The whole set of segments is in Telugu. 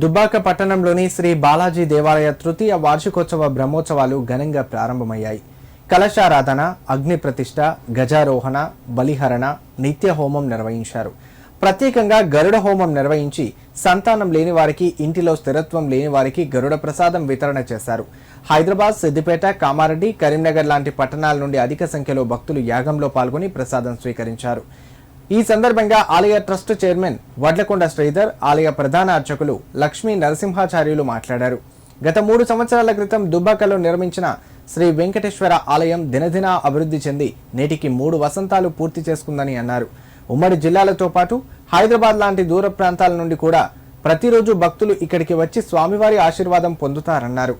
దుబ్బాక పట్టణంలోని శ్రీ బాలాజీ దేవాలయ తృతీయ వార్షికోత్సవ బ్రహ్మోత్సవాలు ఘనంగా ప్రారంభమయ్యాయి. కలశారాధన, అగ్ని ప్రతిష్ఠ, గజారోహణ, బలిహరణ, నిత్య హోమం నిర్వహించారు. ప్రత్యేకంగా గరుడ హోమం నిర్వహించి సంతానం లేని వారికి, ఇంటిలో స్థిరత్వం లేని వారికి గరుడ ప్రసాదం వితరణ చేశారు. హైదరాబాద్, సిద్దిపేట, కామారెడ్డి, కరీంనగర్ లాంటి పట్టణాల నుండి అధిక సంఖ్యలో భక్తులు యాగంలో పాల్గొని ప్రసాదం స్వీకరించారు. ఈ సందర్భంగా ఆలయ ట్రస్ట్ చైర్మన్ వడ్లకొండ శ్రీధర్, ఆలయ ప్రధాన అర్చకులు లక్ష్మీ నరసింహాచార్యులు మాట్లాడారు. గత 3 సంవత్సరాల క్రితం దుబ్బాకలో నిర్మించిన శ్రీ వెంకటేశ్వర ఆలయం దినదిన అభివృద్ధి చెంది నేటికి 3 వసంతాలు పూర్తి చేసుకుందని అన్నారు. ఉమ్మడి జిల్లాలతో పాటు హైదరాబాద్ లాంటి దూర ప్రాంతాల నుండి కూడా ప్రతిరోజు భక్తులు ఇక్కడికి వచ్చి స్వామివారి ఆశీర్వాదం పొందుతారన్నారు.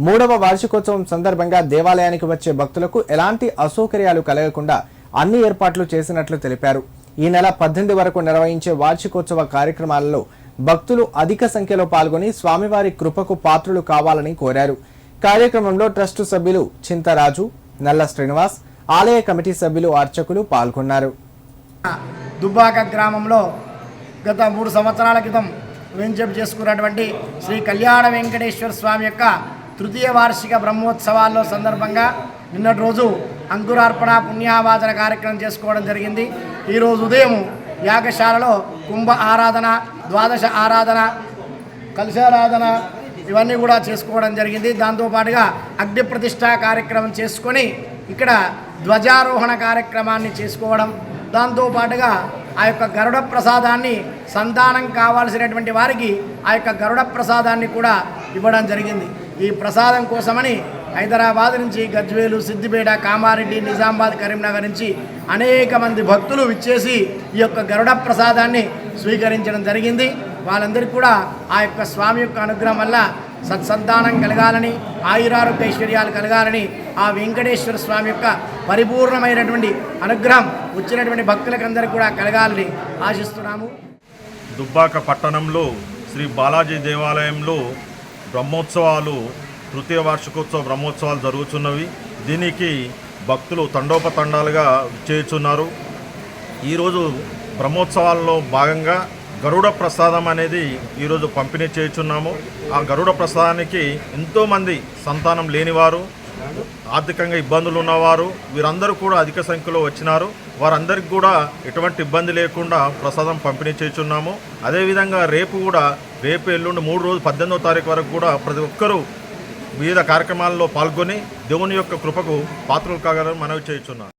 3వ వార్షికోత్సవం సందర్భంగా దేవాలయానికి వచ్చే భక్తులకు ఎలాంటి అసౌకర్యాలు కలగకుండా అన్ని ఏర్పాట్లు చేసినట్లు తెలిపారు. ఈ నెల 18 వరకు నిర్వహించే వార్షికోత్సవ కార్యక్రమాలలో భక్తులు అధిక సంఖ్యలో పాల్గొని స్వామివారి కృపకు పాత్రులు కావాలని కోరారు. కార్యక్రమంలో ట్రస్టు సభ్యులు చింతరాజు, నల్ల శ్రీనివాస్, ఆలయ కమిటీ సభ్యులు, అర్చకులు పాల్గొన్నారు. దుబ్బాక గ్రామంలో గత 3 సంవత్సరాల క్రితం వెంచప్ చేసుకున్నటువంటి శ్రీ కళ్యాణ వెంకటేశ్వర స్వామి యొక్క తృతీయ వార్షిక బ్రహ్మోత్సవాల్లో సందర్భంగా నిన్నటి రోజు అంకురార్పణ పుణ్యావాచన కార్యక్రమం చేసుకోవడం జరిగింది. ఈరోజు ఉదయం యాగశాలలో కుంభ ఆరాధన, ద్వాదశ ఆరాధన, కలశారాధన ఇవన్నీ కూడా చేసుకోవడం జరిగింది. దాంతోపాటుగా అగ్ని ప్రతిష్ఠా కార్యక్రమం చేసుకొని ఇక్కడ ధ్వజారోహణ కార్యక్రమాన్ని చేసుకోవడం, దాంతోపాటుగా ఆ యొక్క గరుడ ప్రసాదాన్ని సంతానం కావాల్సినటువంటి వారికి ఆ యొక్క గరుడ ప్రసాదాన్ని కూడా ఇవ్వడం జరిగింది. ఈ ప్రసాదం కోసమని హైదరాబాద్ నుంచి, గజ్వేలు, సిద్దిపేట, కామారెడ్డి, నిజామాబాద్, కరీంనగర్ నుంచి అనేక మంది భక్తులు విచ్చేసి ఈ యొక్క గరుడ ప్రసాదాన్ని స్వీకరించడం జరిగింది. వాళ్ళందరికీ కూడా ఆ యొక్క స్వామి యొక్క అనుగ్రహం వల్ల సత్సంతానం కలగాలని, ఆయురారోగ్య ఐశ్వర్యాలు కలగాలని, ఆ వెంకటేశ్వర స్వామి యొక్క పరిపూర్ణమైనటువంటి అనుగ్రహం వచ్చినటువంటి భక్తులకందరికీ కూడా కలగాలని ఆశిస్తున్నాము. దుబ్బాక పట్టణంలో శ్రీ బాలాజీ దేవాలయంలో బ్రహ్మోత్సవాలు, తృతీయ వార్షికోత్సవ బ్రహ్మోత్సవాలు జరుగుతున్నవి. దీనికి భక్తులు తండోపతండాలుగా చేయుచున్నారు. ఈరోజు బ్రహ్మోత్సవాల్లో భాగంగా గరుడ ప్రసాదం అనేది ఈరోజు పంపిణీ చేయుచున్నాము. ఆ గరుడ ప్రసాదానికి ఎంతోమంది సంతానం లేనివారు, ఆర్థికంగా ఇబ్బందులు ఉన్నవారు వీరందరూ కూడా అధిక సంఖ్యలో వచ్చినారు. వారందరికీ కూడా ఎటువంటి ఇబ్బంది లేకుండా ప్రసాదం పంపిణీ చేయుచున్నాము. అదేవిధంగా రేపు ఎల్లుండి 3 రోజులు 18వ తారీఖు వరకు కూడా ప్రతి ఒక్కరూ వివిధ కార్యక్రమాల్లో పాల్గొని దేవుని యొక్క కృపకు పాత్రలు కాగలని మనవి చేయుచున్నాను.